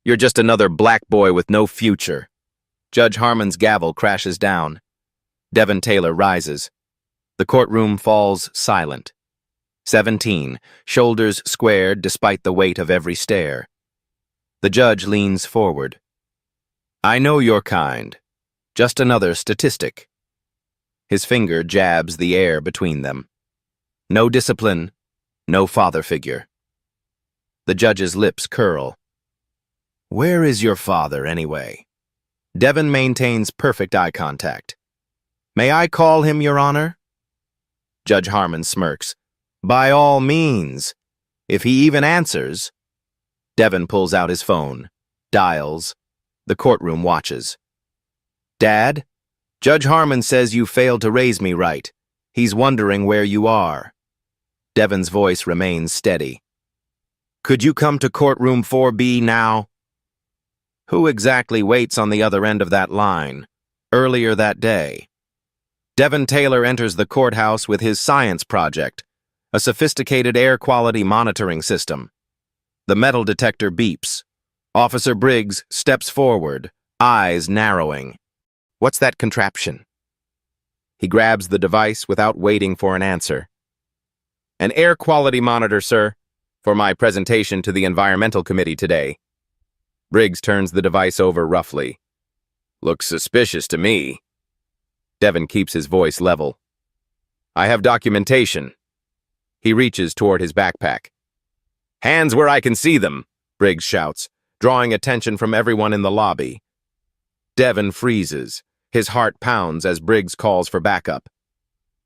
You're just another black boy with no future. Judge Harmon's gavel crashes down. Devin Taylor rises. The courtroom falls silent. 17, shoulders squared despite the weight of every stare. The judge leans forward. I know your kind. Just another statistic. His finger jabs the air between them. No discipline, no father figure. The judge's lips curl. Where is your father, anyway? Devin maintains perfect eye contact. May I call him, Your Honor? Judge Harmon smirks. By all means. If he even answers. Devin pulls out his phone, dials. The courtroom watches. Dad, Judge Harmon says you failed to raise me right. He's wondering where you are. Devin's voice remains steady. Could you come to courtroom 4B now? Who exactly waits on the other end of that line? Earlier that day. Devin Taylor enters the courthouse with his science project, a sophisticated air quality monitoring system. The metal detector beeps. Officer Briggs steps forward, eyes narrowing. What's that contraption? He grabs the device without waiting for an answer. An air quality monitor, sir, for my presentation to the Environmental Committee today. Briggs turns the device over roughly. Looks suspicious to me. Devin keeps his voice level. I have documentation. He reaches toward his backpack. Hands where I can see them, Briggs shouts, drawing attention from everyone in the lobby. Devin freezes. His heart pounds as Briggs calls for backup.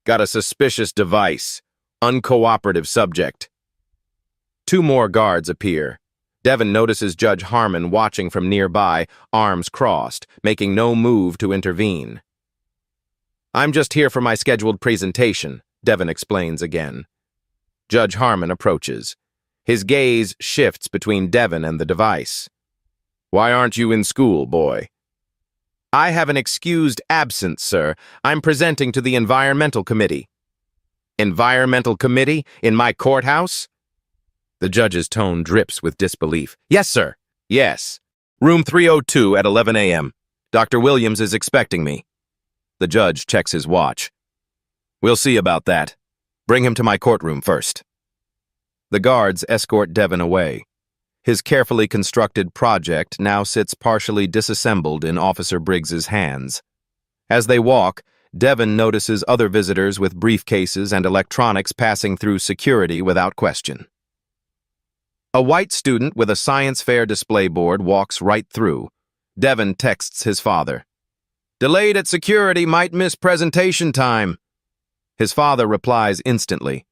Got a suspicious device. Uncooperative subject. 2 more guards appear. Devin notices Judge Harmon watching from nearby, arms crossed, making no move to intervene. I'm just here for my scheduled presentation, Devin explains again. Judge Harmon approaches. His gaze shifts between Devin and the device. Why aren't you in school, boy? I have an excused absence, sir. I'm presenting to the Environmental Committee. Environmental Committee? In my courthouse? The judge's tone drips with disbelief. Yes, sir. Yes. Room 302 at 11 a.m. Dr. Williams is expecting me. The judge checks his watch. We'll see about that. Bring him to my courtroom first. The guards escort Devin away. His carefully constructed project now sits partially disassembled in Officer Briggs's hands. As they walk, Devin notices other visitors with briefcases and electronics passing through security without question. A white student with a science fair display board walks right through. Devin texts his father. Delayed at security, might miss presentation time. His father replies instantly.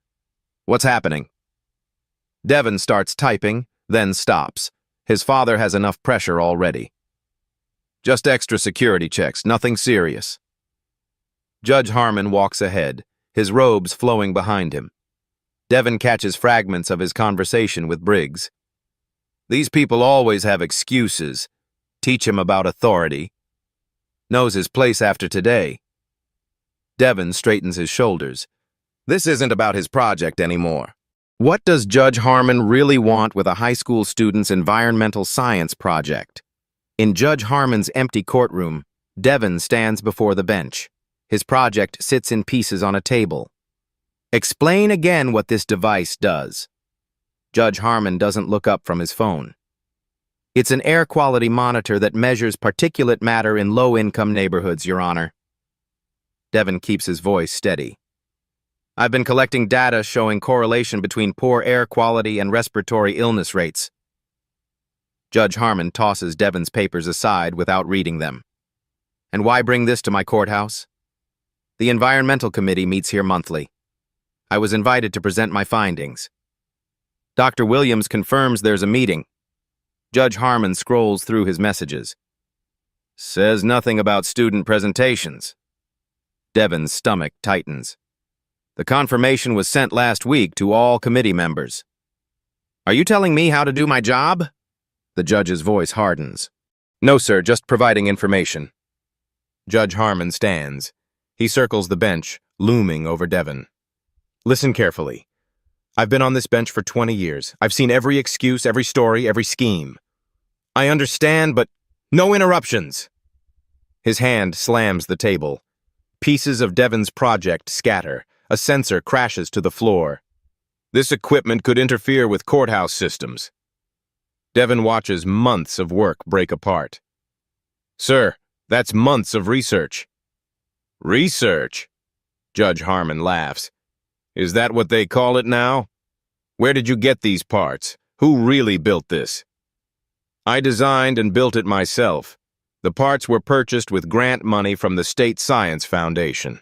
What's happening? Devin starts typing, then stops. His father has enough pressure already. Just extra security checks, nothing serious. Judge Harmon walks ahead, his robes flowing behind him. Devin catches fragments of his conversation with Briggs. These people always have excuses. Teach him about authority. Knows his place after today. Devin straightens his shoulders. This isn't about his project anymore. What does Judge Harmon really want with a high school student's environmental science project? In Judge Harmon's empty courtroom, Devin stands before the bench. His project sits in pieces on a table. Explain again what this device does. Judge Harmon doesn't look up from his phone. It's an air quality monitor that measures particulate matter in low-income neighborhoods, Your Honor. Devin keeps his voice steady. I've been collecting data showing correlation between poor air quality and respiratory illness rates. Judge Harmon tosses Devin's papers aside without reading them. And why bring this to my courthouse? The Environmental Committee meets here monthly. I was invited to present my findings. Dr. Williams confirms there's a meeting. Judge Harmon scrolls through his messages. Says nothing about student presentations. Devin's stomach tightens. The confirmation was sent last week to all committee members. Are you telling me how to do my job? The judge's voice hardens. No, sir, just providing information. Judge Harmon stands. He circles the bench, looming over Devin. Listen carefully. I've been on this bench for 20 years. I've seen every excuse, every story, every scheme. I understand, but no interruptions. His hand slams the table. Pieces of Devon's project scatter. A sensor crashes to the floor. This equipment could interfere with courthouse systems. Devon watches months of work break apart. Sir, that's months of research. Research? Judge Harmon laughs. Is that what they call it now? Where did you get these parts? Who really built this? I designed and built it myself. The parts were purchased with grant money from the State Science Foundation.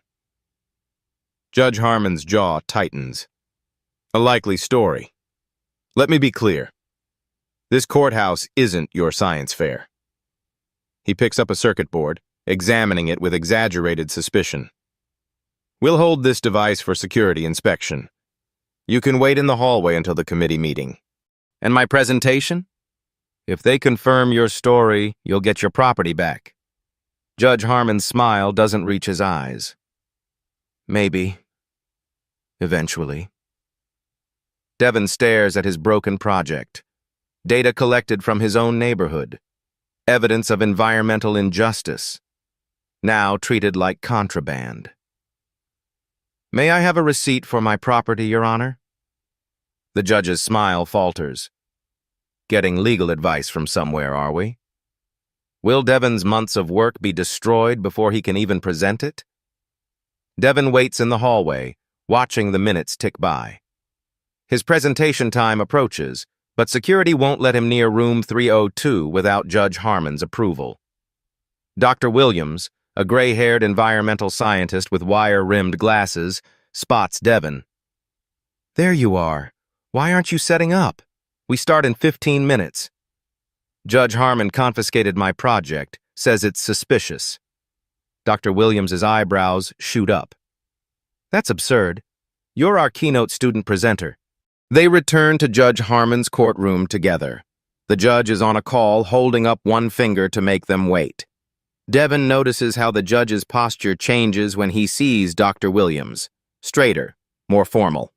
Judge Harmon's jaw tightens. A likely story. Let me be clear. This courthouse isn't your science fair. He picks up a circuit board, examining it with exaggerated suspicion. We'll hold this device for security inspection. You can wait in the hallway until the committee meeting. And my presentation? If they confirm your story, you'll get your property back. Judge Harmon's smile doesn't reach his eyes. Maybe. Eventually. Devon stares at his broken project. Data collected from his own neighborhood. Evidence of environmental injustice. Now treated like contraband. May I have a receipt for my property, Your Honor? The judge's smile falters. Getting legal advice from somewhere, are we? Will Devon's months of work be destroyed before he can even present it? Devon waits in the hallway, watching the minutes tick by. His presentation time approaches, but security won't let him near room 302 without Judge Harmon's approval. Dr. Williams, a gray-haired environmental scientist with wire-rimmed glasses, spots Devon. There you are. Why aren't you setting up? We start in 15 minutes. Judge Harmon confiscated my project, says it's suspicious. Dr. Williams's eyebrows shoot up. That's absurd. You're our keynote student presenter. They return to Judge Harmon's courtroom together. The judge is on a call, holding up one finger to make them wait. Devon notices how the judge's posture changes when he sees Dr. Williams. Straighter, more formal.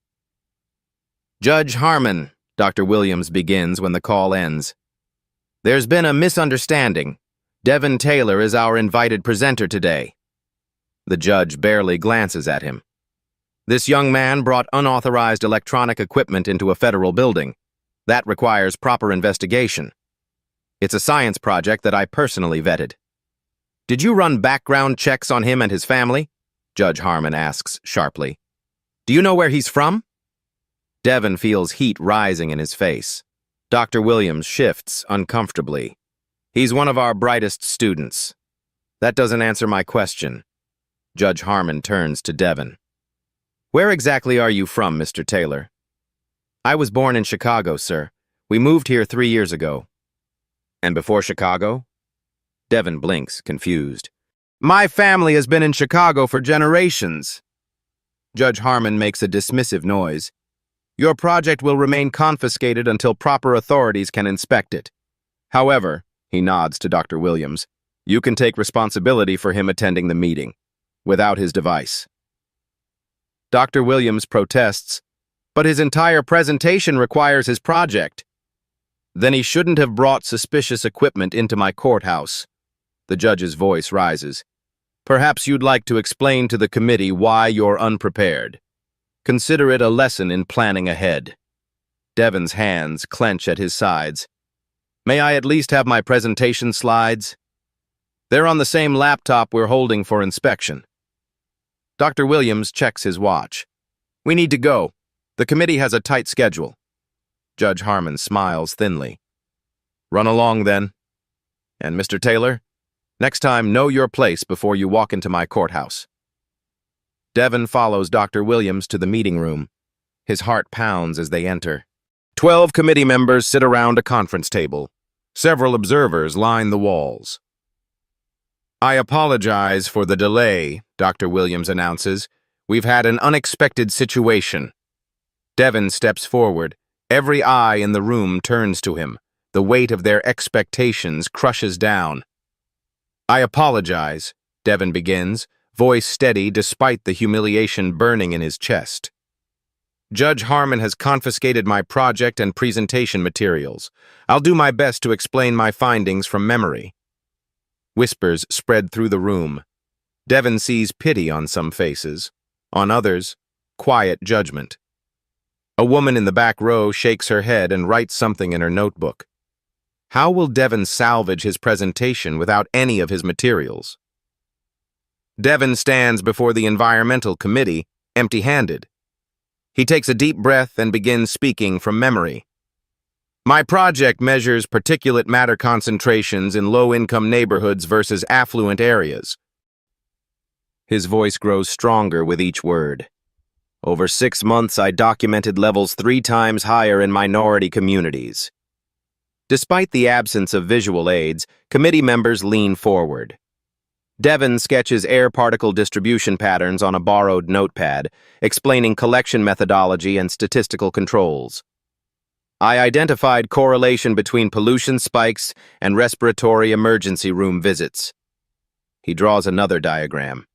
Judge Harmon, Dr. Williams begins when the call ends. There's been a misunderstanding. Devon Taylor is our invited presenter today. The judge barely glances at him. This young man brought unauthorized electronic equipment into a federal building. That requires proper investigation. It's a science project that I personally vetted. Did you run background checks on him and his family? Judge Harmon asks sharply. Do you know where he's from? Devon feels heat rising in his face. Dr. Williams shifts uncomfortably. He's one of our brightest students. That doesn't answer my question. Judge Harmon turns to Devon. Where exactly are you from, Mr. Taylor? I was born in Chicago, sir. We moved here 3 years ago. And before Chicago? Devon blinks, confused. My family has been in Chicago for generations. Judge Harmon makes a dismissive noise. Your project will remain confiscated until proper authorities can inspect it. However, he nods to Dr. Williams, you can take responsibility for him attending the meeting, without his device. Dr. Williams protests, but his entire presentation requires his project. Then he shouldn't have brought suspicious equipment into my courthouse. The judge's voice rises. Perhaps you'd like to explain to the committee why you're unprepared. Consider it a lesson in planning ahead. Devon's hands clench at his sides. May I at least have my presentation slides? They're on the same laptop we're holding for inspection. Dr. Williams checks his watch. We need to go. The committee has a tight schedule. Judge Harmon smiles thinly. Run along, then. And Mr. Taylor, next time know your place before you walk into my courthouse. Devon follows Dr. Williams to the meeting room. His heart pounds as they enter. 12 committee members sit around a conference table. Several observers line the walls. I apologize for the delay, Dr. Williams announces. We've had an unexpected situation. Devon steps forward. Every eye in the room turns to him. The weight of their expectations crushes down. I apologize, Devon begins, voice steady despite the humiliation burning in his chest. Judge Harmon has confiscated my project and presentation materials. I'll do my best to explain my findings from memory. Whispers spread through the room. Devon sees pity on some faces. On others, quiet judgment. A woman in the back row shakes her head and writes something in her notebook. How will Devon salvage his presentation without any of his materials? Devon stands before the environmental committee, empty-handed. He takes a deep breath and begins speaking from memory. My project measures particulate matter concentrations in low-income neighborhoods versus affluent areas. His voice grows stronger with each word. Over 6 months, I documented levels 3 times higher in minority communities. Despite the absence of visual aids, committee members lean forward. Devon sketches air particle distribution patterns on a borrowed notepad, explaining collection methodology and statistical controls. I identified correlation between pollution spikes and respiratory emergency room visits. He draws another diagram.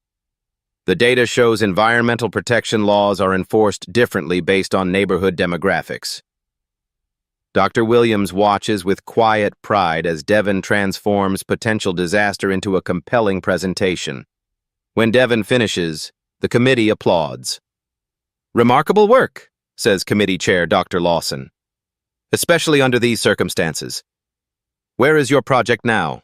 The data shows environmental protection laws are enforced differently based on neighborhood demographics. Dr. Williams watches with quiet pride as Devon transforms potential disaster into a compelling presentation. When Devon finishes, the committee applauds. Remarkable work, says committee chair Dr. Lawson. Especially under these circumstances. Where is your project now?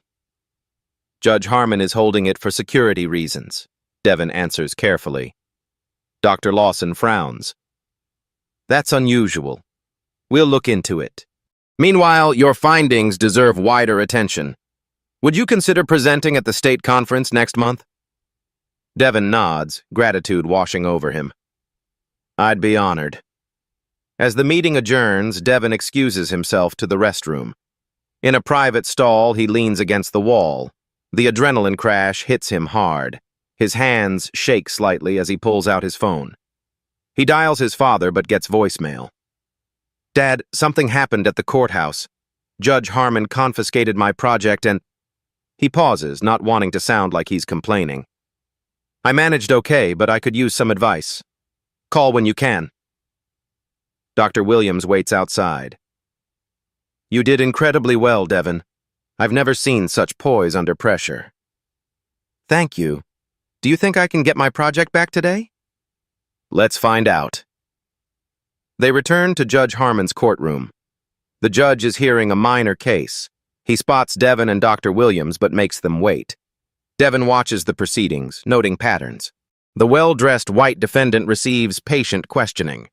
Judge Harmon is holding it for security reasons, Devon answers carefully. Dr. Lawson frowns. That's unusual. We'll look into it. Meanwhile, your findings deserve wider attention. Would you consider presenting at the state conference next month? Devon nods, gratitude washing over him. I'd be honored. As the meeting adjourns, Devon excuses himself to the restroom. In a private stall, he leans against the wall. The adrenaline crash hits him hard. His hands shake slightly as he pulls out his phone. He dials his father but gets voicemail. Dad, something happened at the courthouse. Judge Harmon confiscated my project and... He pauses, not wanting to sound like he's complaining. I managed okay, but I could use some advice. Call when you can. Dr. Williams waits outside. You did incredibly well, Devon. I've never seen such poise under pressure. Thank you. Do you think I can get my project back today? Let's find out. They return to Judge Harmon's courtroom. The judge is hearing a minor case. He spots Devon and Dr. Williams but makes them wait. Devon watches the proceedings, noting patterns. The well-dressed white defendant receives patient questioning.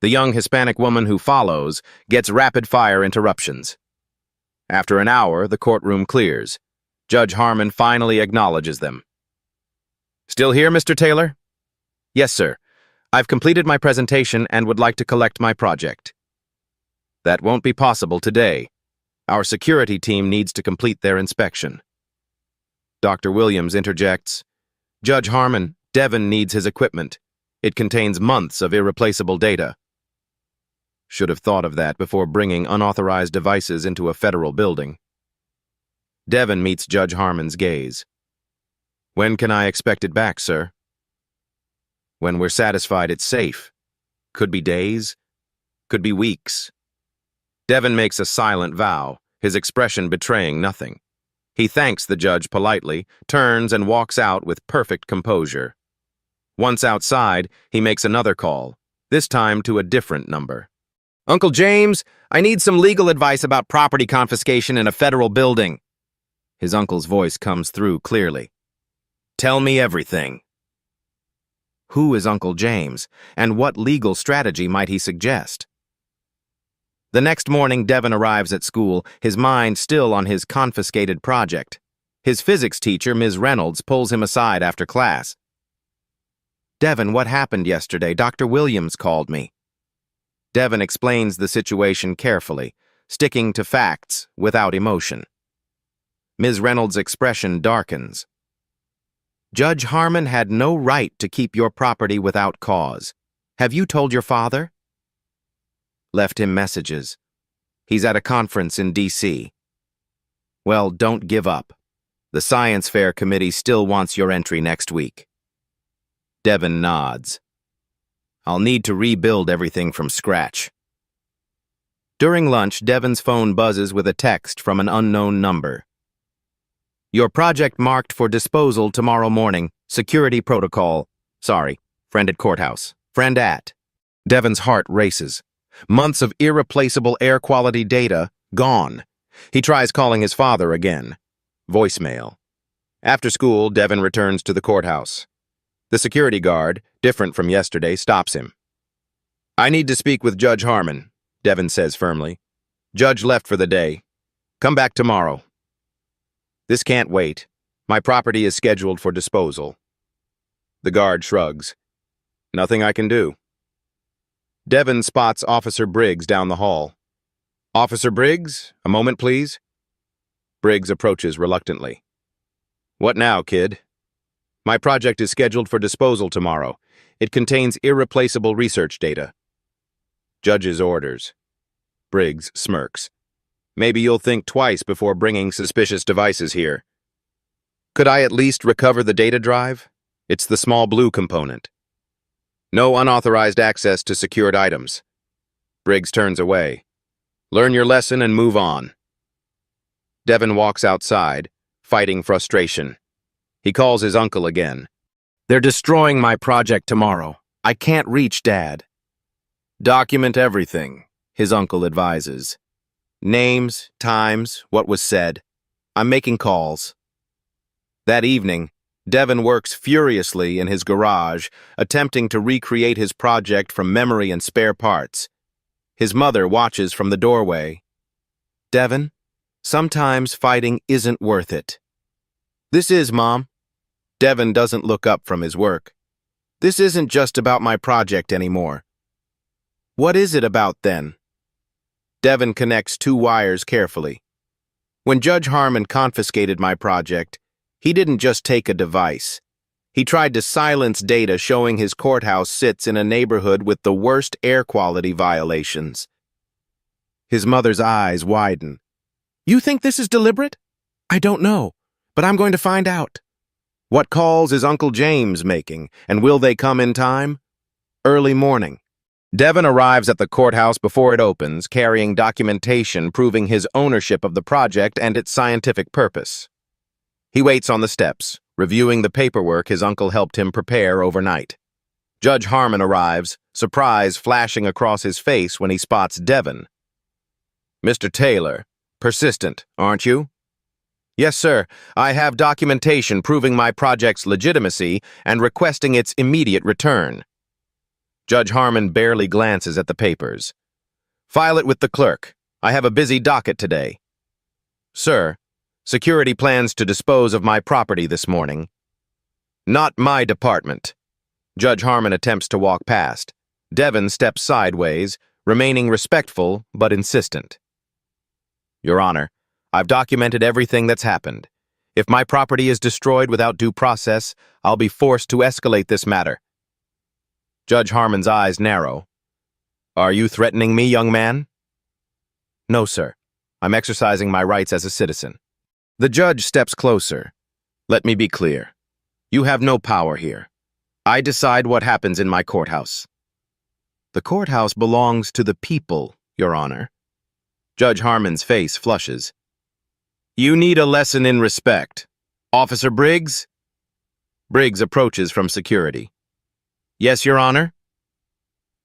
The young Hispanic woman who follows gets rapid-fire interruptions. After an hour, the courtroom clears. Judge Harmon finally acknowledges them. Still here, Mr. Taylor? Yes, sir. I've completed my presentation and would like to collect my project. That won't be possible today. Our security team needs to complete their inspection. Dr. Williams interjects. Judge Harmon, Devon needs his equipment. It contains months of irreplaceable data. Should have thought of that before bringing unauthorized devices into a federal building. Devon meets Judge Harmon's gaze. When can I expect it back, sir? When we're satisfied it's safe. Could be days, could be weeks. Devon makes a silent vow, his expression betraying nothing. He thanks the judge politely, turns and walks out with perfect composure. Once outside, he makes another call, this time to a different number. Uncle James, I need some legal advice about property confiscation in a federal building. His uncle's voice comes through clearly. Tell me everything. Who is Uncle James, and what legal strategy might he suggest? The next morning, Devon arrives at school, his mind still on his confiscated project. His physics teacher, Ms. Reynolds, pulls him aside after class. Devon, what happened yesterday? Dr. Williams called me. Devon explains the situation carefully, sticking to facts without emotion. Ms. Reynolds' expression darkens. Judge Harmon had no right to keep your property without cause. Have you told your father? Left him messages. He's at a conference in D.C. Well, don't give up. The Science Fair Committee still wants your entry next week. Devon nods. I'll need to rebuild everything from scratch. During lunch, Devon's phone buzzes with a text from an unknown number. Your project marked for disposal tomorrow morning. Security protocol. Sorry. Friend at courthouse. Friend at. Devon's heart races. Months of irreplaceable air quality data gone. He tries calling his father again. Voicemail. After school, Devon returns to the courthouse. The security guard, different from yesterday, stops him. I need to speak with Judge Harmon, Devon says firmly. Judge left for the day. Come back tomorrow. This can't wait. My property is scheduled for disposal. The guard shrugs. Nothing I can do. Devon spots Officer Briggs down the hall. Officer Briggs, a moment, please. Briggs approaches reluctantly. What now, kid? My project is scheduled for disposal tomorrow. It contains irreplaceable research data. Judge's orders. Briggs smirks. Maybe you'll think twice before bringing suspicious devices here. Could I at least recover the data drive? It's the small blue component. No unauthorized access to secured items. Briggs turns away. Learn your lesson and move on. Devon walks outside, fighting frustration. He calls his uncle again. They're destroying my project tomorrow. I can't reach Dad. Document everything, his uncle advises. Names, times, what was said. I'm making calls. That evening, Devon works furiously in his garage, attempting to recreate his project from memory and spare parts. His mother watches from the doorway. Devon, sometimes fighting isn't worth it. This is, Mom. Devon doesn't look up from his work. This isn't just about my project anymore. What is it about then? Devon connects two wires carefully. When Judge Harmon confiscated my project, he didn't just take a device. He tried to silence data showing his courthouse sits in a neighborhood with the worst air quality violations. His mother's eyes widen. You think this is deliberate? I don't know, but I'm going to find out. What calls is Uncle James making, and will they come in time? Early morning. Devon arrives at the courthouse before it opens, carrying documentation proving his ownership of the project and its scientific purpose. He waits on the steps, reviewing the paperwork his uncle helped him prepare overnight. Judge Harmon arrives, surprise flashing across his face when he spots Devon. Mr. Taylor, persistent, aren't you? Yes, sir. I have documentation proving my project's legitimacy and requesting its immediate return. Judge Harmon barely glances at the papers. File it with the clerk. I have a busy docket today. Sir, security plans to dispose of my property this morning. Not my department. Judge Harmon attempts to walk past. Devon steps sideways, remaining respectful but insistent. Your Honor, I've documented everything that's happened. If my property is destroyed without due process, I'll be forced to escalate this matter. Judge Harmon's eyes narrow. Are you threatening me, young man? No, sir. I'm exercising my rights as a citizen. The judge steps closer. Let me be clear. You have no power here. I decide what happens in my courthouse. The courthouse belongs to the people, Your Honor. Judge Harmon's face flushes. You need a lesson in respect. Officer Briggs? Briggs approaches from security. Yes, Your Honor?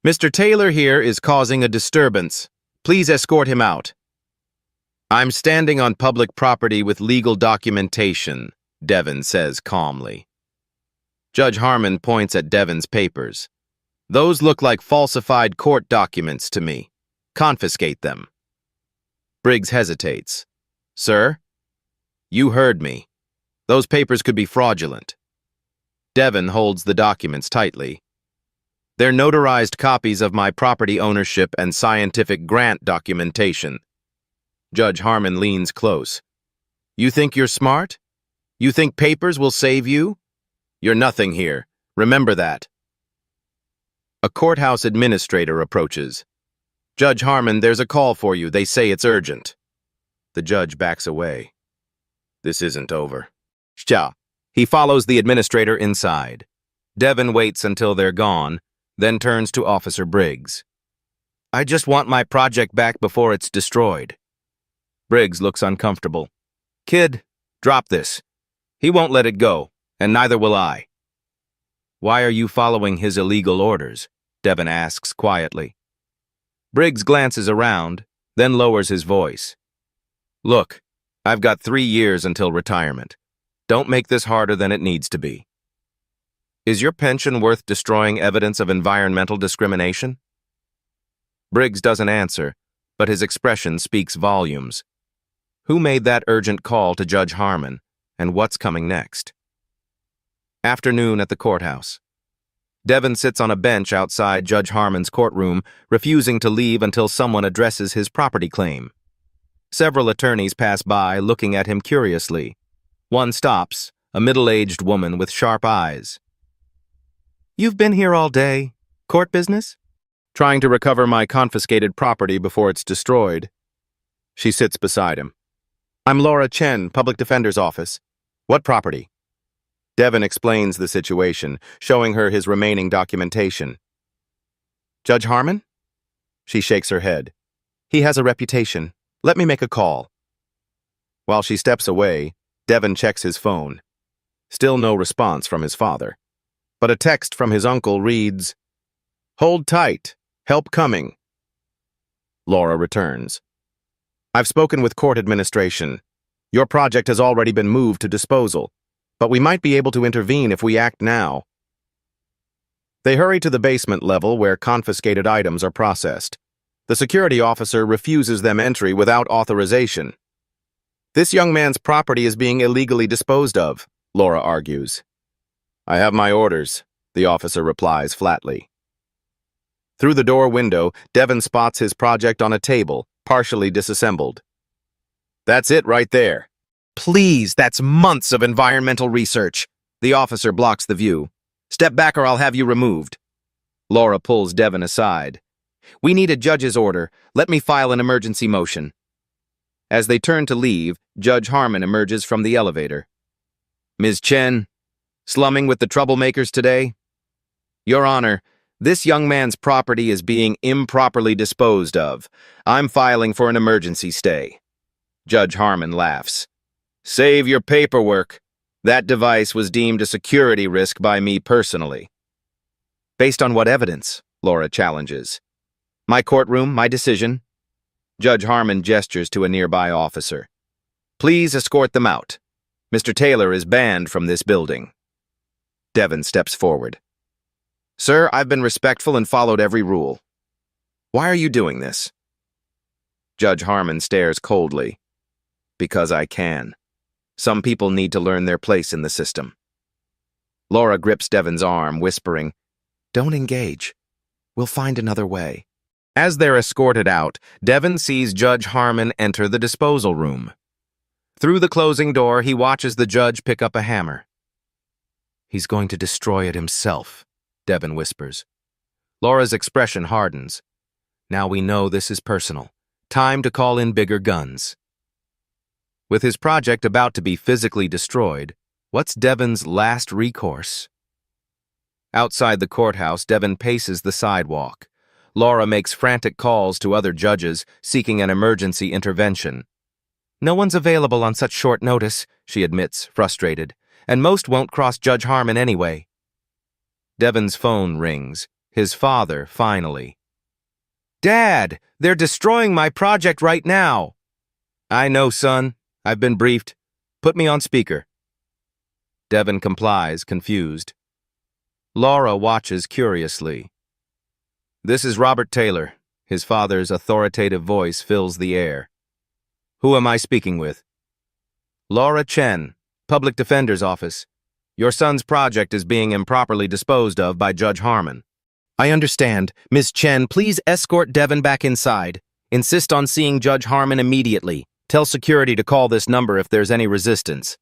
Mr. Taylor here is causing a disturbance. Please escort him out. I'm standing on public property with legal documentation, Devon says calmly. Judge Harmon points at Devon's papers. Those look like falsified court documents to me. Confiscate them. Briggs hesitates. Sir? You heard me. Those papers could be fraudulent. Devon holds the documents tightly. They're notarized copies of my property ownership and scientific grant documentation. Judge Harmon leans close. You think you're smart? You think papers will save you? You're nothing here. Remember that. A courthouse administrator approaches. Judge Harmon, there's a call for you. They say it's urgent. The judge backs away. This isn't over. He follows the administrator inside. Devon waits until they're gone, then turns to Officer Briggs. I just want my project back before it's destroyed. Briggs looks uncomfortable. Kid, drop this. He won't let it go, and neither will I. Why are you following his illegal orders? Devon asks quietly. Briggs glances around, then lowers his voice. Look, I've got 3 years until retirement. Don't make this harder than it needs to be. Is your pension worth destroying evidence of environmental discrimination? Briggs doesn't answer, but his expression speaks volumes. Who made that urgent call to Judge Harmon, and what's coming next? Afternoon at the courthouse. Devon sits on a bench outside Judge Harmon's courtroom, refusing to leave until someone addresses his property claim. Several attorneys pass by, looking at him curiously. One stops, a middle-aged woman with sharp eyes. You've been here all day. Court business? Trying to recover my confiscated property before it's destroyed. She sits beside him. I'm Laura Chen, Public Defender's Office. What property? Devon explains the situation, showing her his remaining documentation. Judge Harmon? She shakes her head. He has a reputation. Let me make a call. While she steps away, Devon checks his phone. Still no response from his father. But a text from his uncle reads, Hold tight. Help coming. Laura returns. I've spoken with court administration. Your project has already been moved to disposal, but we might be able to intervene if we act now. They hurry to the basement level where confiscated items are processed. The security officer refuses them entry without authorization. This young man's property is being illegally disposed of, Laura argues. I have my orders, the officer replies flatly. Through the door window, Devon spots his project on a table, partially disassembled. That's it right there. Please, that's months of environmental research. The officer blocks the view. Step back or I'll have you removed. Laura pulls Devon aside. We need a judge's order. Let me file an emergency motion. As they turn to leave, Judge Harmon emerges from the elevator. Ms. Chen, slumming with the troublemakers today? Your Honor, this young man's property is being improperly disposed of. I'm filing for an emergency stay. Judge Harmon laughs. Save your paperwork. That device was deemed a security risk by me personally. Based on what evidence? Laura challenges. My courtroom, my decision. Judge Harmon gestures to a nearby officer. Please escort them out. Mr. Taylor is banned from this building. Devon steps forward. Sir, I've been respectful and followed every rule. Why are you doing this? Judge Harmon stares coldly. Because I can. Some people need to learn their place in the system. Laura grips Devon's arm, whispering, Don't engage. We'll find another way. As they're escorted out, Devon sees Judge Harmon enter the disposal room. Through the closing door, he watches the judge pick up a hammer. He's going to destroy it himself, Devon whispers. Laura's expression hardens. Now we know this is personal. Time to call in bigger guns. With his project about to be physically destroyed, what's Devon's last recourse? Outside the courthouse, Devon paces the sidewalk. Laura makes frantic calls to other judges, seeking an emergency intervention. No one's available on such short notice, she admits, frustrated, and most won't cross Judge Harmon anyway. Devon's phone rings. His father, finally. Dad, they're destroying my project right now. I know, son. I've been briefed. Put me on speaker. Devon complies, confused. Laura watches curiously. This is Robert Taylor. His father's authoritative voice fills the air. Who am I speaking with? Laura Chen, Public Defender's Office. Your son's project is being improperly disposed of by Judge Harmon. I understand. Ms. Chen, please escort Devon back inside. Insist on seeing Judge Harmon immediately. Tell security to call this number if there's any resistance.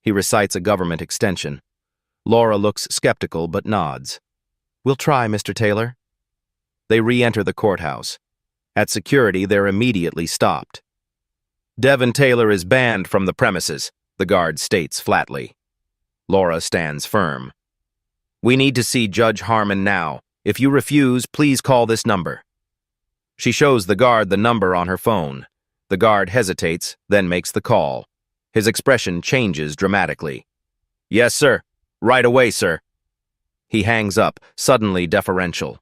He recites a government extension. Laura looks skeptical but nods. We'll try, Mr. Taylor. They re-enter the courthouse. At security, they're immediately stopped. Devon Taylor is banned from the premises, the guard states flatly. Laura stands firm. We need to see Judge Harmon now. If you refuse, please call this number. She shows the guard the number on her phone. The guard hesitates, then makes the call. His expression changes dramatically. Yes, sir. Right away, sir. He hangs up, suddenly deferential.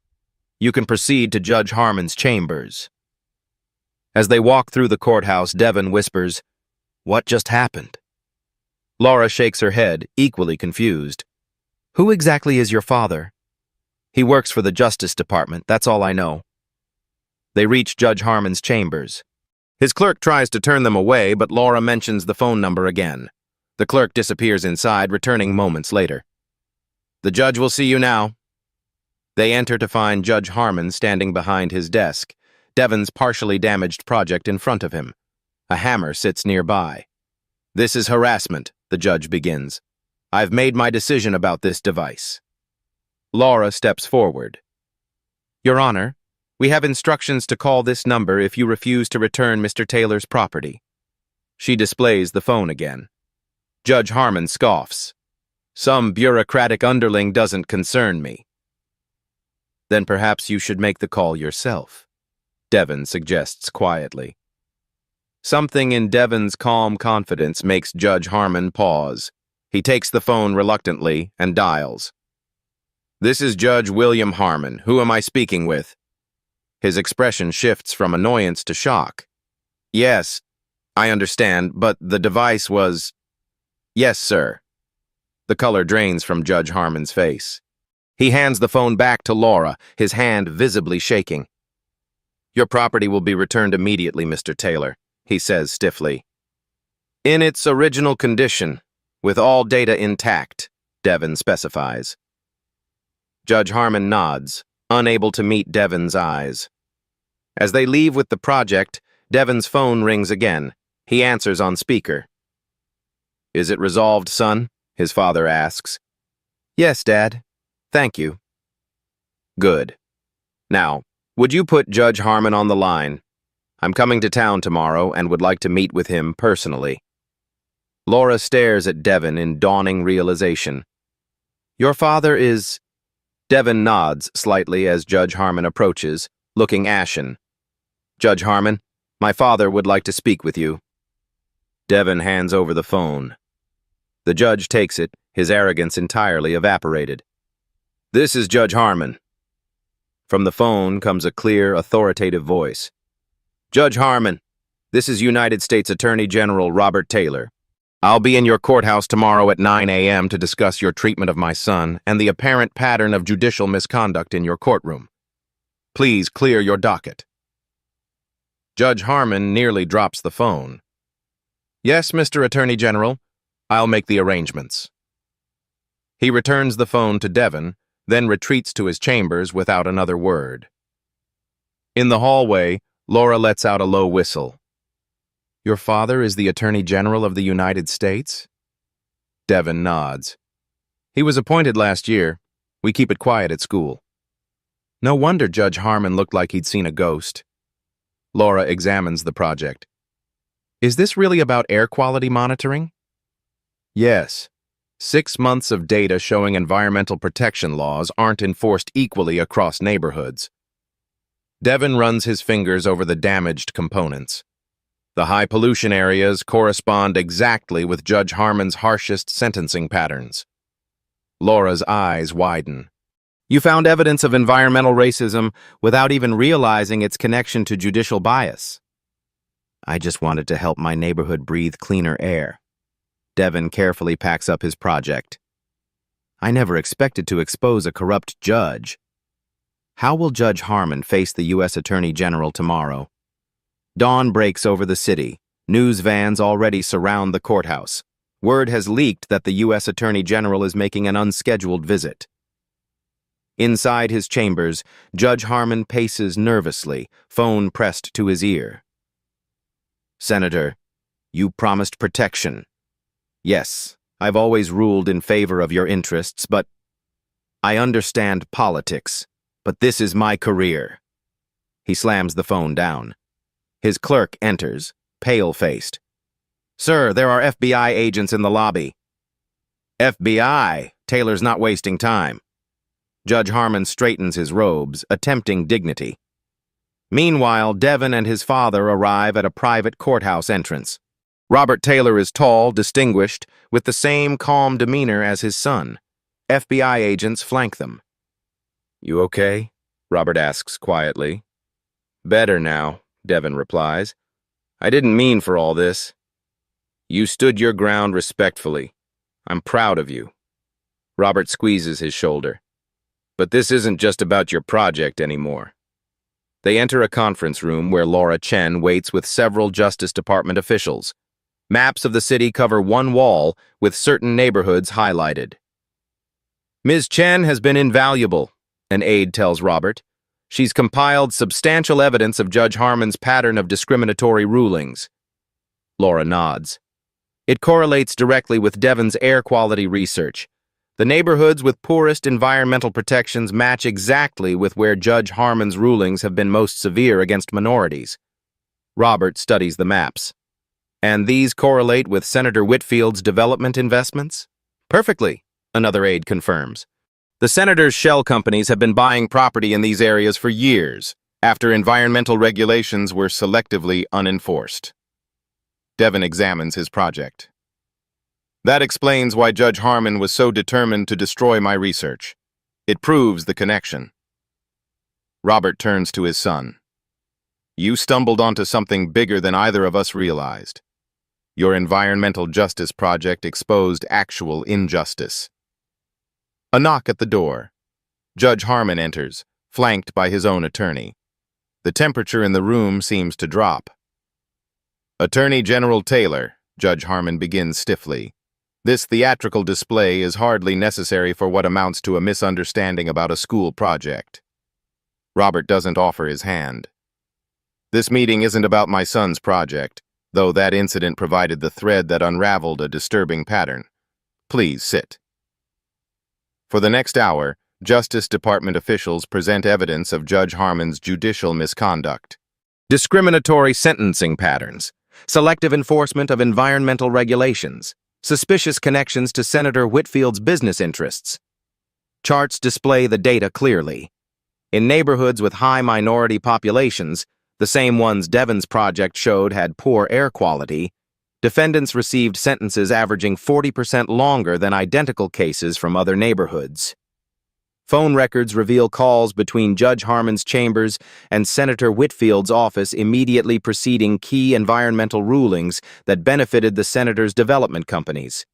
You can proceed to Judge Harmon's chambers. As they walk through the courthouse, Devin whispers, What just happened? Laura shakes her head, equally confused. Who exactly is your father? He works for the Justice Department, that's all I know. They reach Judge Harmon's chambers. His clerk tries to turn them away, but Laura mentions the phone number again. The clerk disappears inside, returning moments later. The judge will see you now. They enter to find Judge Harmon standing behind his desk, Devin's partially damaged project in front of him. A hammer sits nearby. This is harassment, the judge begins. I've made my decision about this device. Laura steps forward. Your Honor, we have instructions to call this number if you refuse to return Mr. Taylor's property. She displays the phone again. Judge Harmon scoffs. Some bureaucratic underling doesn't concern me. Then perhaps you should make the call yourself, Devin suggests quietly. Something in Devin's calm confidence makes Judge Harmon pause. He takes the phone reluctantly and dials. This is Judge William Harmon. Who am I speaking with? His expression shifts from annoyance to shock. Yes, I understand, but the device was... Yes, sir. The color drains from Judge Harmon's face. He hands the phone back to Laura, his hand visibly shaking. Your property will be returned immediately, Mr. Taylor, he says stiffly. In its original condition, with all data intact, Devin specifies. Judge Harmon nods, unable to meet Devin's eyes. As they leave with the project, Devin's phone rings again. He answers on speaker. Is it resolved, son? His father asks. Yes, Dad. Thank you. Good. Now, would you put Judge Harmon on the line? I'm coming to town tomorrow and would like to meet with him personally. Laura stares at Devin in dawning realization. Your father is... Devin nods slightly as Judge Harmon approaches, looking ashen. Judge Harmon, my father would like to speak with you. Devin hands over the phone. The judge takes it, his arrogance entirely evaporated. This is Judge Harmon. From the phone comes a clear, authoritative voice. Judge Harmon, this is United States Attorney General Robert Taylor. I'll be in your courthouse tomorrow at 9 a.m. to discuss your treatment of my son and the apparent pattern of judicial misconduct in your courtroom. Please clear your docket. Judge Harmon nearly drops the phone. Yes, Mr. Attorney General, I'll make the arrangements. He returns the phone to Devin, then retreats to his chambers without another word. In the hallway, Laura lets out a low whistle. Your father is the Attorney General of the United States? Devin nods. He was appointed last year. We keep it quiet at school. No wonder Judge Harmon looked like he'd seen a ghost. Laura examines the project. Is this really about air quality monitoring? Yes. 6 months of data showing environmental protection laws aren't enforced equally across neighborhoods. Devin runs his fingers over the damaged components. The high pollution areas correspond exactly with Judge Harmon's harshest sentencing patterns. Laura's eyes widen. You found evidence of environmental racism without even realizing its connection to judicial bias. I just wanted to help my neighborhood breathe cleaner air. Devin carefully packs up his project. I never expected to expose a corrupt judge. How will Judge Harmon face the U.S. Attorney General tomorrow? Dawn breaks over the city. News vans already surround the courthouse. Word has leaked that the U.S. Attorney General is making an unscheduled visit. Inside his chambers, Judge Harmon paces nervously, phone pressed to his ear. Senator, you promised protection. Yes, I've always ruled in favor of your interests, but I understand politics, but this is my career. He slams the phone down. His clerk enters, pale-faced. Sir, there are FBI agents in the lobby. FBI? Taylor's not wasting time. Judge Harmon straightens his robes, attempting dignity. Meanwhile, Devon and his father arrive at a private courthouse entrance. Robert Taylor is tall, distinguished, with the same calm demeanor as his son. FBI agents flank them. "You okay?" Robert asks quietly. "Better now," Devon replies. "I didn't mean for all this. You stood your ground respectfully. I'm proud of you." Robert squeezes his shoulder. "But this isn't just about your project anymore." They enter a conference room where Laura Chen waits with several Justice Department officials. Maps of the city cover one wall, with certain neighborhoods highlighted. "Ms. Chen has been invaluable," an aide tells Robert. "She's compiled substantial evidence of Judge Harmon's pattern of discriminatory rulings." Laura nods. "It correlates directly with Devon's air quality research. The neighborhoods with poorest environmental protections match exactly with where Judge Harmon's rulings have been most severe against minorities." Robert studies the maps. "And these correlate with Senator Whitfield's development investments?" "Perfectly," another aide confirms. "The senator's shell companies have been buying property in these areas for years, after environmental regulations were selectively unenforced." Devon examines his project. "That explains why Judge Harmon was so determined to destroy my research. It proves the connection." Robert turns to his son. "You stumbled onto something bigger than either of us realized. Your environmental justice project exposed actual injustice." A knock at the door. Judge Harmon enters, flanked by his own attorney. The temperature in the room seems to drop. "Attorney General Taylor," Judge Harmon begins stiffly. "This theatrical display is hardly necessary for what amounts to a misunderstanding about a school project." Robert doesn't offer his hand. "This meeting isn't about my son's project, though that incident provided the thread that unraveled a disturbing pattern. Please sit." For the next hour, Justice Department officials present evidence of Judge Harmon's judicial misconduct. Discriminatory sentencing patterns, selective enforcement of environmental regulations, suspicious connections to Senator Whitfield's business interests. Charts display the data clearly. In neighborhoods with high minority populations, the same ones Devon's project showed had poor air quality, defendants received sentences averaging 40% longer than identical cases from other neighborhoods. Phone records reveal calls between Judge Harmon's chambers and Senator Whitfield's office immediately preceding key environmental rulings that benefited the senator's development companies.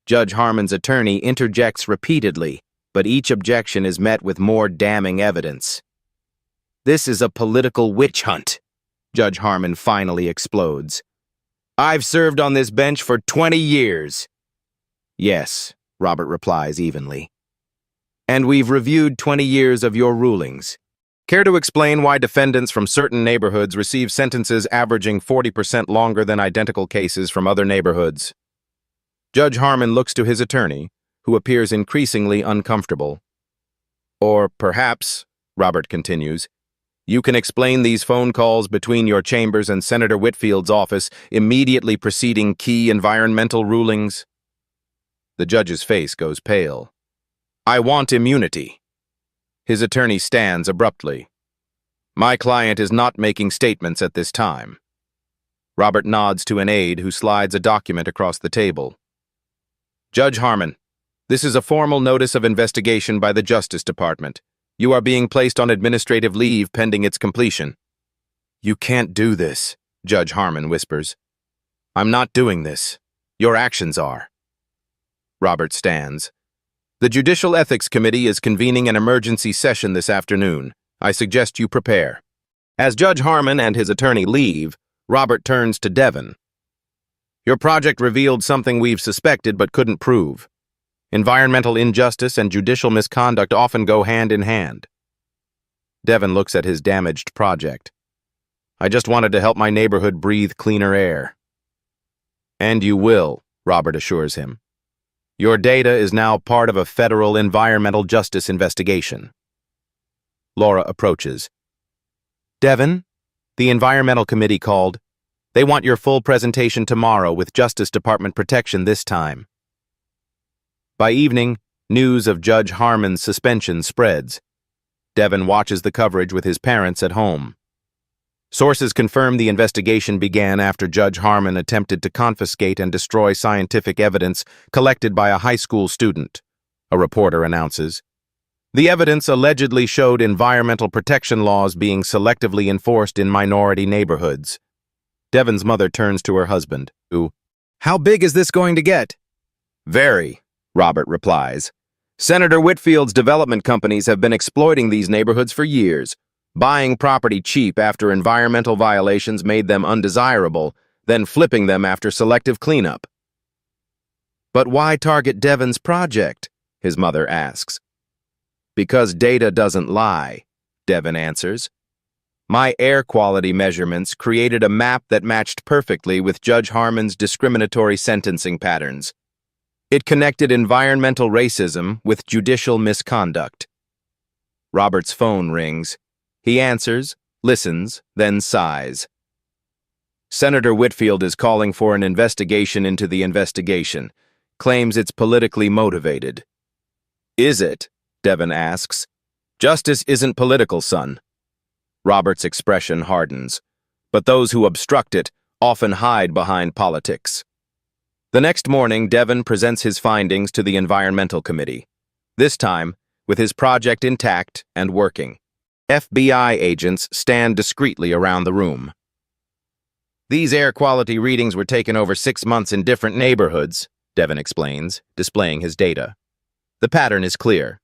Judge Harmon's attorney interjects repeatedly, but each objection is met with more damning evidence. "This is a political witch hunt," Judge Harmon finally explodes. "I've served on this bench for 20 years. "Yes," Robert replies evenly. "And we've reviewed 20 years of your rulings. Care to explain why defendants from certain neighborhoods receive sentences averaging 40% longer than identical cases from other neighborhoods?" Judge Harmon looks to his attorney, who appears increasingly uncomfortable. "Or perhaps," Robert continues, "you can explain these phone calls between your chambers and Senator Whitfield's office immediately preceding key environmental rulings." The judge's face goes pale. "I want immunity." His attorney stands abruptly. "My client is not making statements at this time." Robert nods to an aide who slides a document across the table. "Judge Harmon, this is a formal notice of investigation by the Justice Department. You are being placed on administrative leave pending its completion." "You can't do this," Judge Harmon whispers. "I'm not doing this. Your actions are." Robert stands. "The Judicial Ethics Committee is convening an emergency session this afternoon. I suggest you prepare." As Judge Harmon and his attorney leave, Robert turns to Devon. "Your project revealed something we've suspected but couldn't prove. Environmental injustice and judicial misconduct often go hand in hand." Devon looks at his damaged project. "I just wanted to help my neighborhood breathe cleaner air." "And you will," Robert assures him. "Your data is now part of a federal environmental justice investigation." Laura approaches. "Devon, the Environmental Committee called. They want your full presentation tomorrow with Justice Department protection this time." By evening, News of Judge Harmon's suspension spreads. Devin watches the coverage with his parents at home. Sources confirm the investigation began after Judge Harmon attempted to confiscate and destroy scientific evidence collected by a high school student, a reporter announces. The evidence allegedly showed environmental protection laws being selectively enforced in minority neighborhoods. Devin's mother turns to her husband, who, "How big is this going to get?" "Very," Robert replies. "Senator Whitfield's development companies have been exploiting these neighborhoods for years, buying property cheap after environmental violations made them undesirable, then flipping them after selective cleanup." "But why target Devin's project?" his mother asks. "Because data doesn't lie," Devin answers. "My air quality measurements created a map that matched perfectly with Judge Harmon's discriminatory sentencing patterns. It connected environmental racism with judicial misconduct." Robert's phone rings. He answers, listens, then sighs. "Senator Whitfield is calling for an investigation into the investigation, claims it's politically motivated." "Is it?" Devin asks. "Justice isn't political, son." Robert's expression hardens, but those who obstruct it often hide behind politics. The next morning, Devin presents his findings to the Environmental Committee, this time with his project intact and working. FBI agents stand discreetly around the room. "These air quality readings were taken over 6 months in different neighborhoods," Devin explains, displaying his data. "The pattern is clear.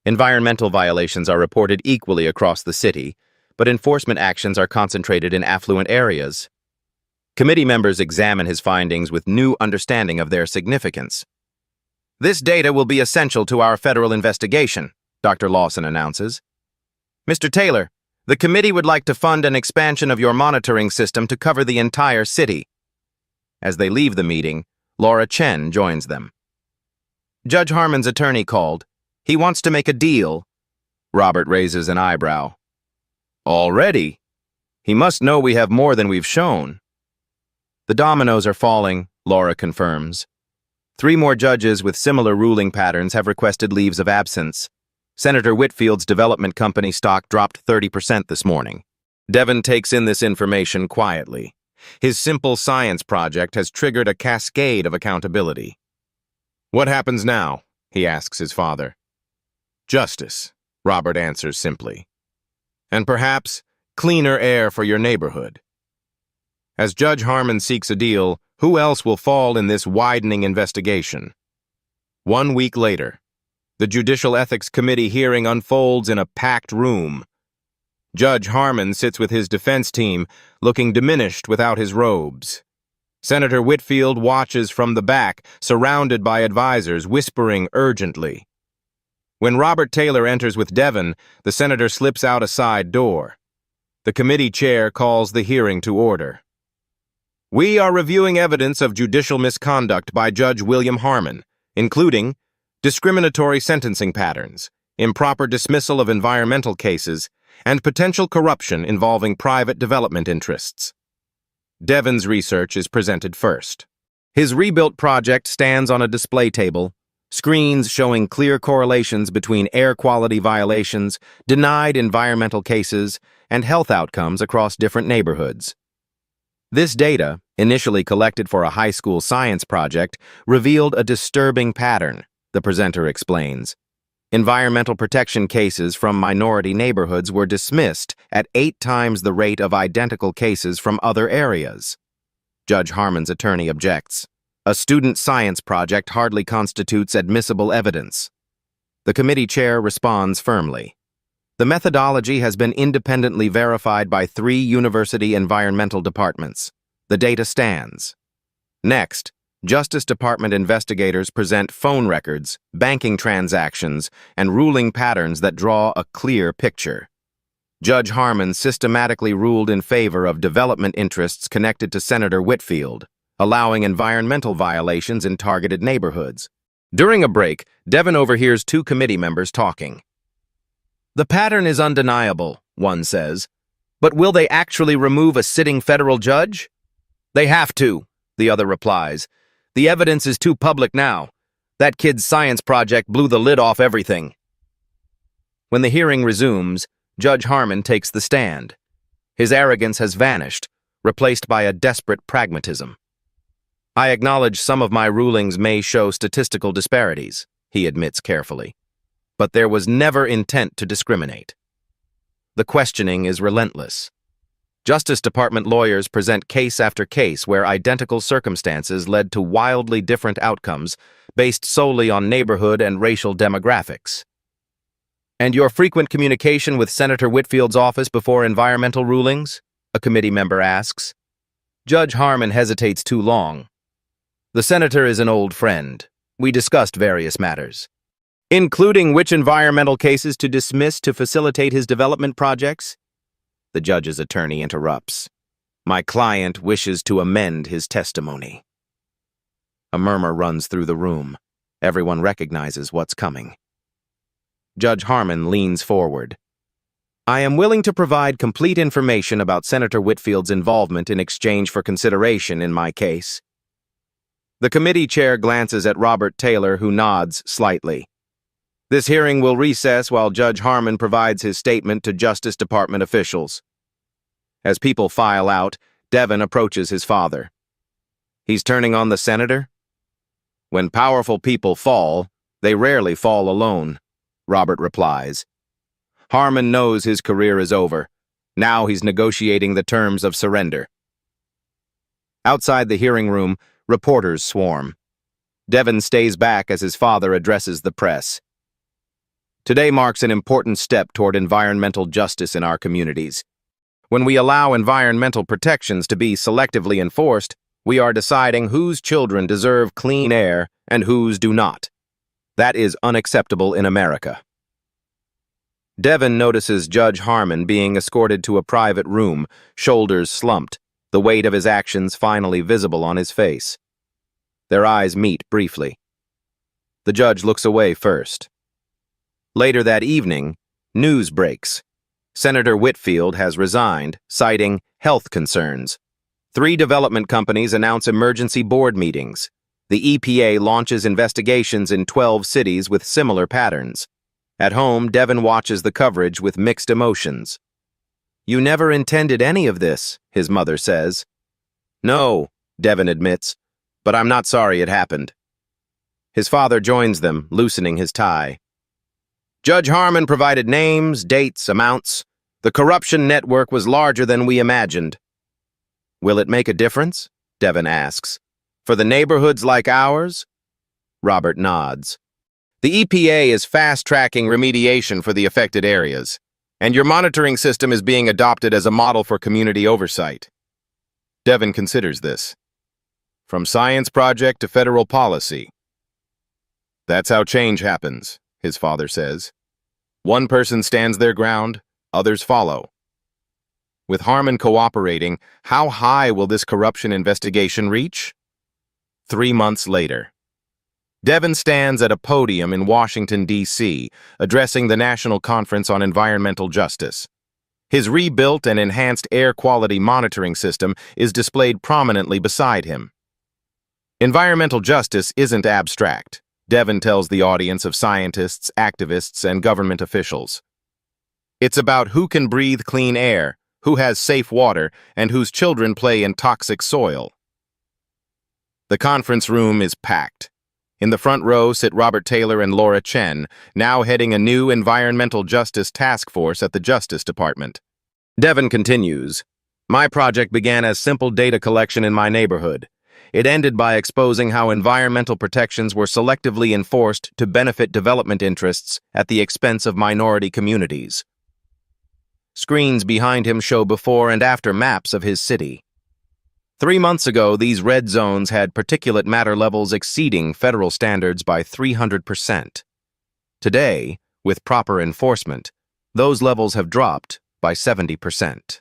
Environmental violations are reported equally across the city, but enforcement actions are concentrated in affluent areas." Committee members examine his findings with new understanding of their significance. "This data will be essential to our federal investigation," Dr. Lawson announces. "Mr. Taylor, the committee would like to fund an expansion of your monitoring system to cover the entire city." As they leave the meeting, Laura Chen joins them. "Judge Harmon's attorney called. He wants to make a deal." Robert raises an eyebrow. "Already? He must know we have more than we've shown." "The dominoes are falling," Laura confirms. 3 more judges with similar ruling patterns have requested leaves of absence. Senator Whitfield's development company stock dropped 30% this morning. Devin takes in this information quietly. His simple science project has triggered a cascade of accountability. "What happens now?" he asks his father. "Justice," Robert answers simply. "And perhaps cleaner air for your neighborhood." As Judge Harmon seeks a deal, who else will fall in this widening investigation? 1 week later, the Judicial Ethics Committee hearing unfolds in a packed room. Judge Harmon sits with his defense team, looking diminished without his robes. Senator Whitfield watches from the back, surrounded by advisors, whispering urgently. When Robert Taylor enters with Devin, the senator slips out a side door. The committee chair calls the hearing to order. "We are reviewing evidence of judicial misconduct by Judge William Harmon, including discriminatory sentencing patterns, improper dismissal of environmental cases, and potential corruption involving private development interests." Devin's research is presented first. His rebuilt project stands on a display table, screens showing clear correlations between air quality violations, denied environmental cases, and health outcomes across different neighborhoods. This data, initially collected for a high school science project, revealed a disturbing pattern, the presenter explains. Environmental protection cases from minority neighborhoods were dismissed at 8 times the rate of identical cases from other areas. Judge Harmon's attorney objects. "A student science project hardly constitutes admissible evidence." The committee chair responds firmly. "The methodology has been independently verified by 3 university environmental departments. The data stands." Next, Justice Department investigators present phone records, banking transactions, and ruling patterns that draw a clear picture. Judge Harmon systematically ruled in favor of development interests connected to Senator Whitfield, allowing environmental violations in targeted neighborhoods. During a break, Devin overhears 2 committee members talking. "The pattern is undeniable," one says, "but will they actually remove a sitting federal judge?" "They have to," the other replies. "The evidence is too public now. That kid's science project blew the lid off everything. When the hearing resumes, Judge Harmon takes the stand. His arrogance has vanished, replaced by a desperate pragmatism. I acknowledge some of my rulings may show statistical disparities, he admits carefully. But there was never intent to discriminate. The questioning is relentless. Justice Department lawyers present case after case where identical circumstances led to wildly different outcomes based solely on neighborhood and racial demographics. And your frequent communication with Senator Whitfield's office before environmental rulings? A committee member asks. Judge Harmon hesitates too long. The senator is an old friend. We discussed various matters, including which environmental cases to dismiss to facilitate his development projects. The judge's attorney interrupts. My client wishes to amend his testimony. A murmur runs through the room. Everyone recognizes what's coming. Judge Harmon leans forward. I am willing to provide complete information about Senator Whitfield's involvement in exchange for consideration in my case. The committee chair glances at Robert Taylor, who nods slightly. This hearing will recess while Judge Harmon provides his statement to Justice Department officials. As people file out, Devin approaches his father. He's turning on the senator? When powerful people fall, they rarely fall alone, Robert replies. Harmon knows his career is over. Now he's negotiating the terms of surrender. Outside the hearing room, reporters swarm. Devin stays back as his father addresses the press. Today marks an important step toward environmental justice in our communities. When we allow environmental protections to be selectively enforced, we are deciding whose children deserve clean air and whose do not. That is unacceptable in America. Devin notices Judge Harmon being escorted to a private room, shoulders slumped, the weight of his actions finally visible on his face. Their eyes meet briefly. The judge looks away first. Later that evening, news breaks. Senator Whitfield has resigned, citing health concerns. 3 development companies announce emergency board meetings. The EPA launches investigations in 12 cities with similar patterns. At home, Devin watches the coverage with mixed emotions. You never intended any of this, his mother says. No, Devin admits, but I'm not sorry it happened. His father joins them, loosening his tie. Judge Harmon provided names, dates, amounts. The corruption network was larger than we imagined. Will it make a difference? Devin asks. For the neighborhoods like ours? Robert nods. The EPA is fast-tracking remediation for the affected areas, and your monitoring system is being adopted as a model for community oversight. Devin considers this. From science project to federal policy. That's how change happens, his father says. One person stands their ground, others follow. With Harmon cooperating, how high will this corruption investigation reach? 3 months later. Devin stands at a podium in Washington, D.C., addressing the National Conference on Environmental Justice. His rebuilt and enhanced air quality monitoring system is displayed prominently beside him. Environmental justice isn't abstract, Devin tells the audience of scientists, activists, and government officials. It's about who can breathe clean air, who has safe water, and whose children play in toxic soil. The conference room is packed. In the front row sit Robert Taylor and Laura Chen, now heading a new environmental justice task force at the Justice Department. Devin continues, My project began as simple data collection in my neighborhood. It ended by exposing how environmental protections were selectively enforced to benefit development interests at the expense of minority communities. Screens behind him show before and after maps of his city. 3 months ago, these red zones had particulate matter levels exceeding federal standards by 300%. Today, with proper enforcement, those levels have dropped by 70%.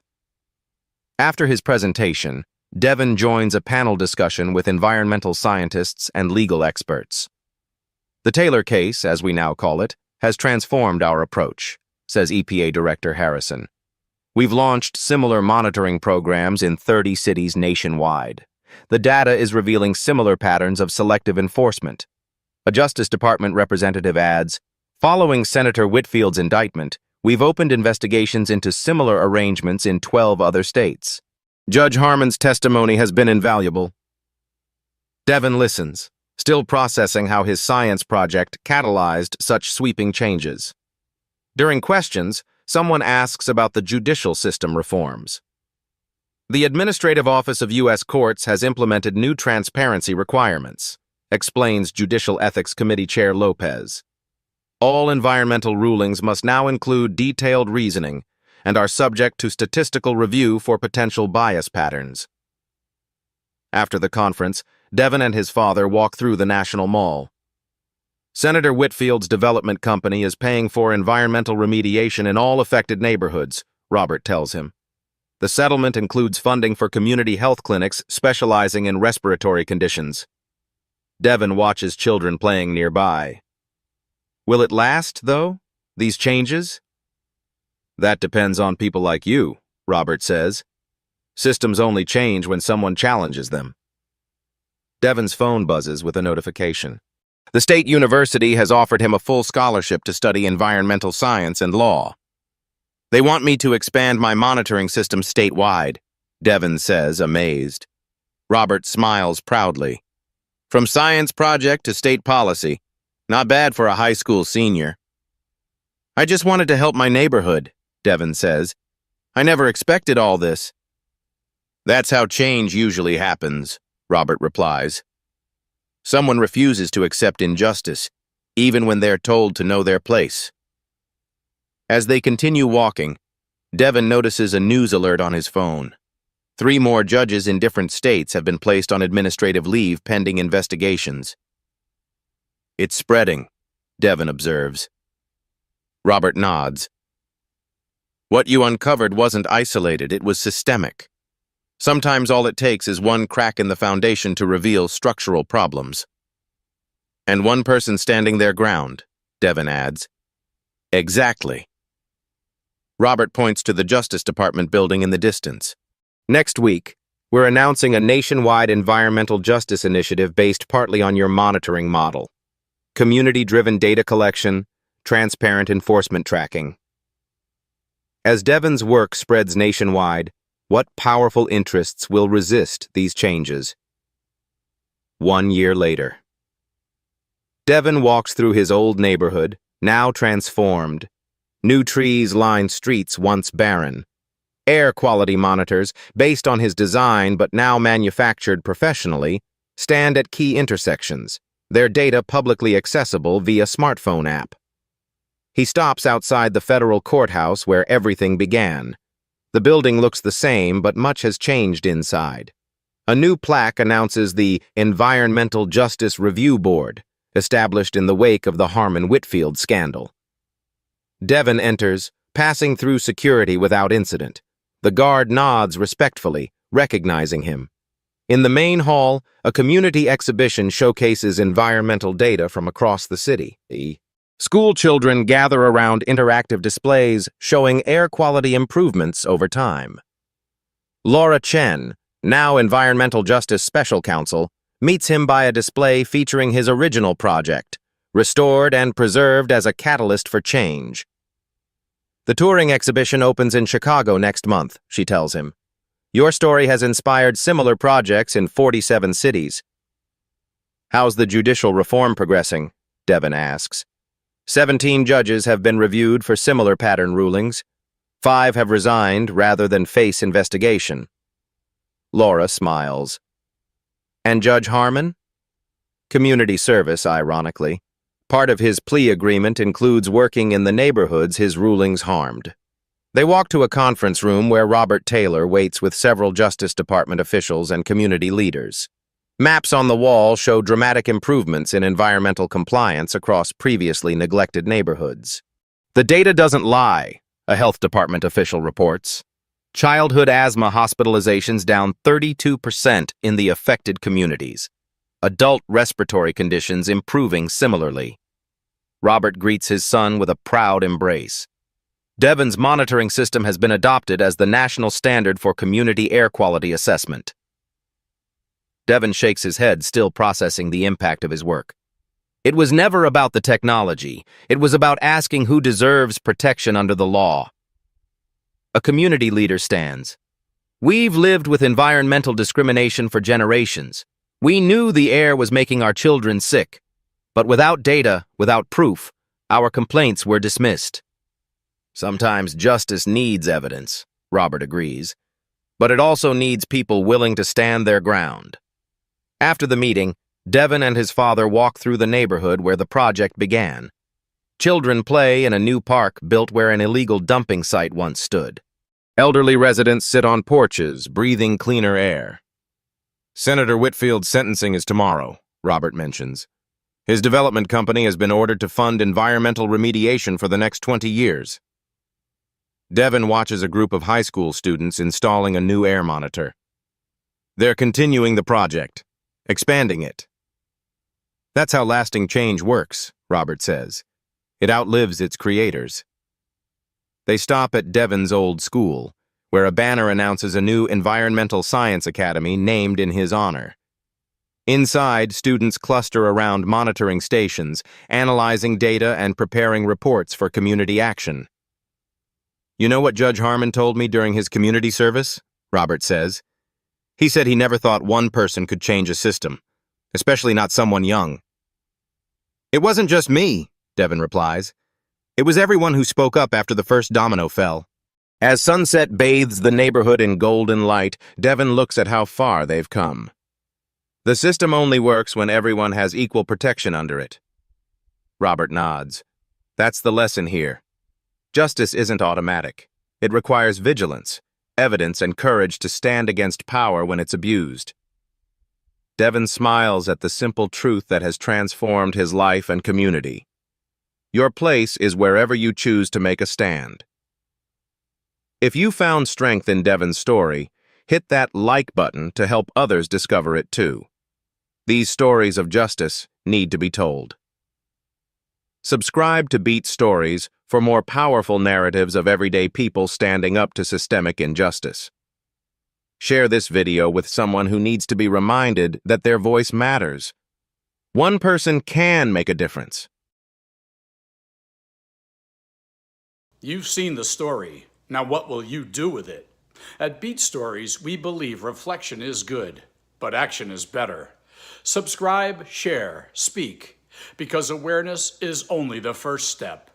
After his presentation, Devin joins a panel discussion with environmental scientists and legal experts. The Taylor case, as we now call it, has transformed our approach, says EPA Director Harrison. We've launched similar monitoring programs in 30 cities nationwide. The data is revealing similar patterns of selective enforcement. A Justice Department representative adds, "Following Senator Whitfield's indictment, we've opened investigations into similar arrangements in 12 other states. Judge Harmon's testimony has been invaluable." Devin listens, still processing how his science project catalyzed such sweeping changes. During questions, someone asks about the judicial system reforms. The Administrative Office of U.S. Courts has implemented new transparency requirements, explains Judicial Ethics Committee Chair Lopez. All environmental rulings must now include detailed reasoning and are subject to statistical review for potential bias patterns. After the conference, Devin and his father walk through the National Mall. Senator Whitfield's development company is paying for environmental remediation in all affected neighborhoods, Robert tells him. The settlement includes funding for community health clinics specializing in respiratory conditions. Devin watches children playing nearby. Will it last, though, these changes? That depends on people like you, Robert says. Systems only change when someone challenges them. Devin's phone buzzes with a notification. The state university has offered him a full scholarship to study environmental science and law. They want me to expand my monitoring system statewide, Devin says, amazed. Robert smiles proudly. From science project to state policy, not bad for a high school senior. I just wanted to help my neighborhood, Devin says. I never expected all this. That's how change usually happens, Robert replies. Someone refuses to accept injustice, even when they're told to know their place. As they continue walking, Devin notices a news alert on his phone. 3 more judges in different states have been placed on administrative leave pending investigations. It's spreading, Devin observes. Robert nods. What you uncovered wasn't isolated, it was systemic. Sometimes all it takes is one crack in the foundation to reveal structural problems. And one person standing their ground, Devin adds. Exactly. Robert points to the Justice Department building in the distance. Next week, we're announcing a nationwide environmental justice initiative based partly on your monitoring model. Community-driven data collection, transparent enforcement tracking. As Devin's work spreads nationwide, what powerful interests will resist these changes? 1 year later. Devin walks through his old neighborhood, now transformed. New trees line streets once barren. Air quality monitors, based on his design but now manufactured professionally, stand at key intersections, their data publicly accessible via smartphone app. He stops outside the federal courthouse where everything began. The building looks the same, but much has changed inside. A new plaque announces the Environmental Justice Review Board, established in the wake of the Harmon-Whitfield scandal. Devin enters, passing through security without incident. The guard nods respectfully, recognizing him. In the main hall, a community exhibition showcases environmental data from across the city. School children gather around interactive displays showing air quality improvements over time. Laura Chen, now Environmental Justice Special Counsel, meets him by a display featuring his original project, restored and preserved as a catalyst for change. The touring exhibition opens in Chicago next month, she tells him. Your story has inspired similar projects in 47 cities. How's the judicial reform progressing? Devin asks. 17 judges have been reviewed for similar pattern rulings. 5 have resigned rather than face investigation. Laura smiles. And Judge Harmon? Community service, ironically. Part of his plea agreement includes working in the neighborhoods his rulings harmed. They walk to a conference room where Robert Taylor waits with several Justice Department officials and community leaders. Maps on the wall show dramatic improvements in environmental compliance across previously neglected neighborhoods. The data doesn't lie, a health department official reports. Childhood asthma hospitalizations down 32% in the affected communities. Adult respiratory conditions improving similarly. Robert greets his son with a proud embrace. Devin's monitoring system has been adopted as the national standard for community air quality assessment. Devin shakes his head, still processing the impact of his work. It was never about the technology. It was about asking who deserves protection under the law. A community leader stands. We've lived with environmental discrimination for generations. We knew the air was making our children sick. But without data, without proof, our complaints were dismissed. Sometimes justice needs evidence, Robert agrees. But it also needs people willing to stand their ground. After the meeting, Devin and his father walk through the neighborhood where the project began. Children play in a new park built where an illegal dumping site once stood. Elderly residents sit on porches, breathing cleaner air. Senator Whitfield's sentencing is tomorrow, Robert mentions. His development company has been ordered to fund environmental remediation for the next 20 years. Devin watches a group of high school students installing a new air monitor. They're continuing the project, expanding it. That's how lasting change works, Robert says. It outlives its creators. They stop at Devin's old school, where a banner announces a new environmental science academy named in his honor. Inside, students cluster around monitoring stations, analyzing data and preparing reports for community action. You know what Judge Harmon told me during his community service? Robert says. He said he never thought one person could change a system, especially not someone young. It wasn't just me, Devin replies. It was everyone who spoke up after the first domino fell. As sunset bathes the neighborhood in golden light, Devin looks at how far they've come. The system only works when everyone has equal protection under it. Robert nods. That's the lesson here. Justice isn't automatic. It requires vigilance, evidence, and courage to stand against power when it's abused. Devin smiles at the simple truth that has transformed his life and community. Your place is wherever you choose to make a stand. If you found strength in Devin's story, hit that like button to help others discover it too. These stories of justice need to be told. Subscribe to Beat Stories for more powerful narratives of everyday people standing up to systemic injustice. Share this video with someone who needs to be reminded that their voice matters. One person can make a difference. You've seen the story. Now what will you do with it? At Beat Stories, we believe reflection is good, but action is better. Subscribe, share, speak, because awareness is only the first step.